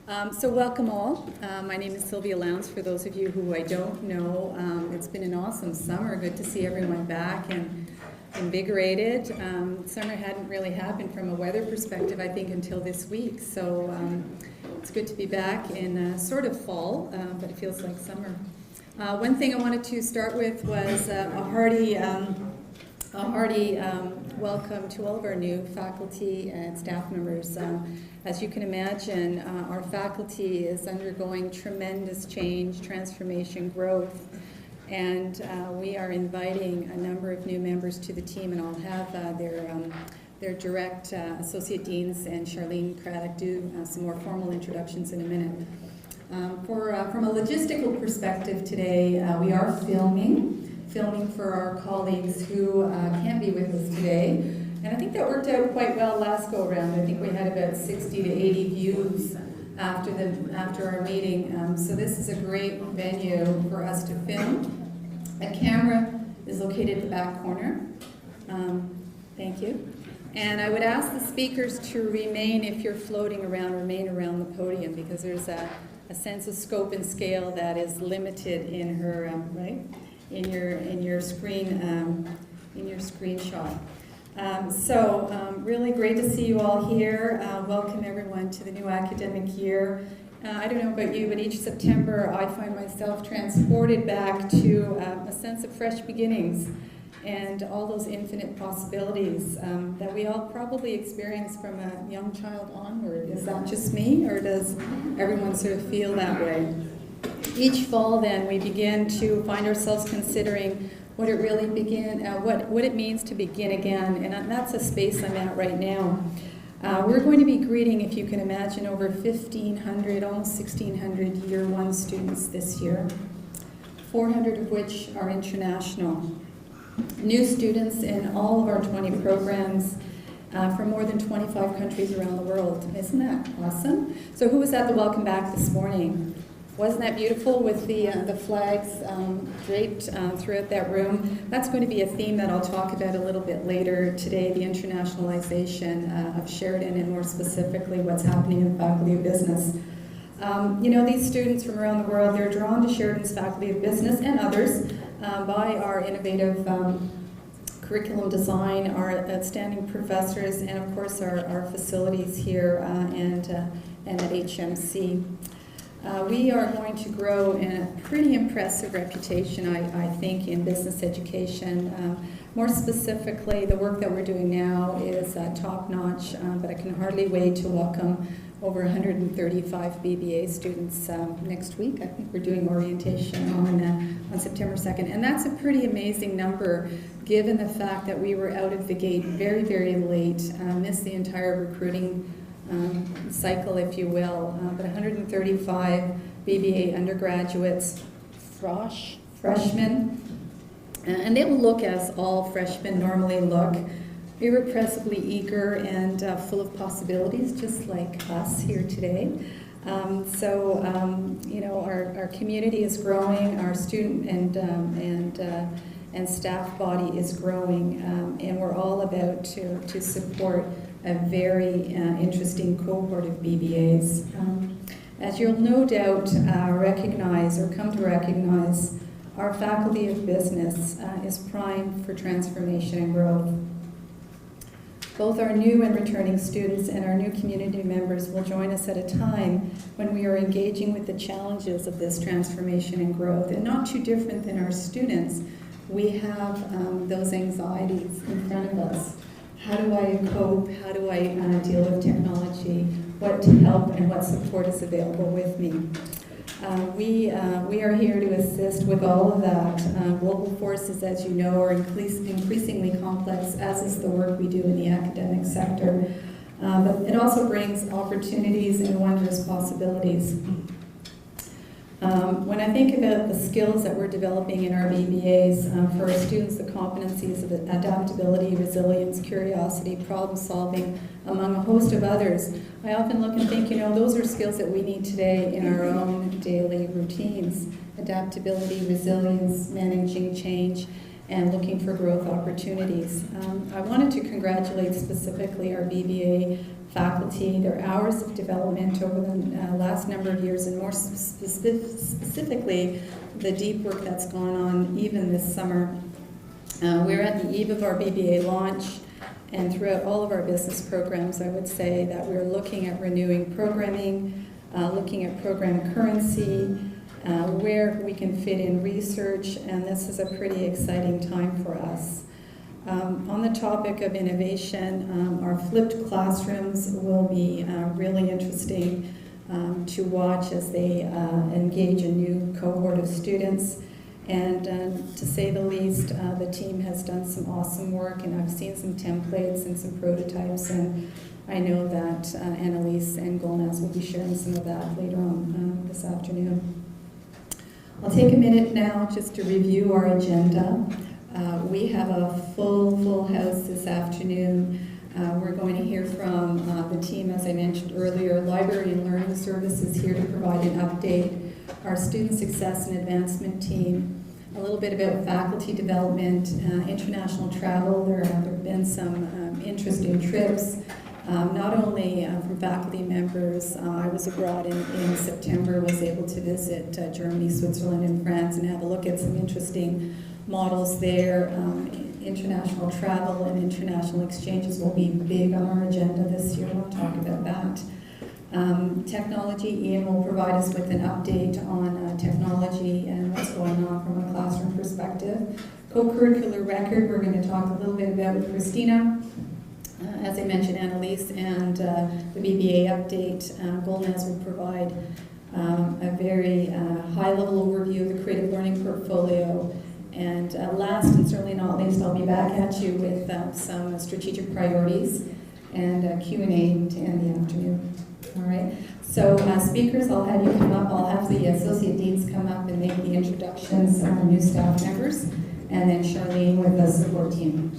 So welcome all. My name is Sylvia Lowndes. For those of you who I don't know, it's been an awesome summer. Good to see everyone back and invigorated. Summer hadn't really happened from a weather perspective, I think, until this week. So it's good to be back in sort of fall, but it feels like summer. One thing I wanted to start with was a hearty welcome to all of our new faculty and staff members. As you can imagine, our faculty is undergoing tremendous change, transformation, growth, and we are inviting a number of new members to the team, and I'll have their direct associate deans and Charlene Craddock do some more formal introductions in a minute. From a logistical perspective today, we are filming for our colleagues who can't be with us today. And I think that worked out quite well last go around. I think we had about 60 to 80 views after our meeting. So this is a great venue for us to film. A camera is located at the back corner. Thank you. And I would ask the speakers to remain, if you're floating around, remain around the podium, because there's a sense of scope and scale that is limited in her, right? In your screenshot. Really great to see you all here. Welcome everyone to the new academic year. I don't know about you, but each September I find myself transported back to a sense of fresh beginnings and all those infinite possibilities that we all probably experience from a young child onward. Is that just me, or does everyone sort of feel that way? Each fall, then, we begin to find ourselves considering what it really what it means to begin again, and that's a space I'm at right now. We're going to be greeting, if you can imagine, over 1,500, almost 1,600 Year 1 students this year, 400 of which are international. New students in all of our 20 programs from more than 25 countries around the world. Isn't that awesome? So who was at the welcome back this morning? Wasn't that beautiful with the flags draped throughout that room? That's going to be a theme that I'll talk about a little bit later today, the internationalization of Sheridan, and more specifically what's happening in the Faculty of Business. These students from around the world, they're drawn to Sheridan's Faculty of Business and others by our innovative curriculum design, our outstanding professors, and of course our facilities here and at HMC. We are going to grow in a pretty impressive reputation, I think, in business education. More specifically, the work that we're doing now is top-notch, but I can hardly wait to welcome over 135 BBA students next week. I think we're doing orientation on September 2nd, and that's a pretty amazing number given the fact that we were out of the gate very, very late, missed the entire recruiting cycle, if you will, but 135 BBA undergraduates, freshmen, and they will look as all freshmen normally look, irrepressibly eager and full of possibilities, just like us here today. Our community is growing, our student and staff body is growing, and we're all about to support a very interesting cohort of BBAs. As you'll no doubt recognize or come to recognize, our Faculty of Business is primed for transformation and growth. Both our new and returning students and our new community members will join us at a time when we are engaging with the challenges of this transformation and growth. And not too different than our students, we have those anxieties in front of us. How do I cope? How do I deal with technology? What help and what support is available with me? We are here to assist with all of that. Global forces, as you know, are increasingly complex, as is the work we do in the academic sector. But it also brings opportunities and wondrous possibilities. When I think about the skills that we're developing in our BBAs, for our students, the competencies of adaptability, resilience, curiosity, problem solving, among a host of others, I often look and think, those are skills that we need today in our own daily routines. Adaptability, resilience, managing change, and looking for growth opportunities. I wanted to congratulate specifically our BBA faculty, their hours of development over the last number of years, and more specifically, the deep work that's gone on even this summer. We're at the eve of our BBA launch, and throughout all of our business programs, I would say that we're looking at renewing programming, looking at program currency, where we can fit in research, and this is a pretty exciting time for us. On the topic of innovation, our flipped classrooms will be really interesting to watch as they engage a new cohort of students. And to say the least, the team has done some awesome work, and I've seen some templates and some prototypes, and I know that Annalise and Golnaz will be sharing some of that later on this afternoon. I'll take a minute now just to review our agenda. We have a full house this afternoon. We're going to hear from the team, as I mentioned earlier. Library and Learning Services here to provide an update. Our Student Success and Advancement team. A little bit about faculty development, international travel. There have been some interesting trips. Not only from faculty members, I was abroad in September, was able to visit Germany, Switzerland, and France and have a look at some interesting models there. International travel and international exchanges will be big on our agenda this year. We'll talk about that. Technology, Ian will provide us with an update on technology and what's going on from a classroom perspective. Co-curricular record, we're going to talk a little bit about with Christina. As I mentioned, Annalise, and the BBA update. Golnaz will provide a very high-level overview of the creative learning portfolio. And last and certainly not least, I'll be back at you with some strategic priorities and Q&A to end the afternoon. All right. So speakers, I'll have you come up. I'll have the associate deans come up and make the introductions of our new staff members, and then Charlene with the support team.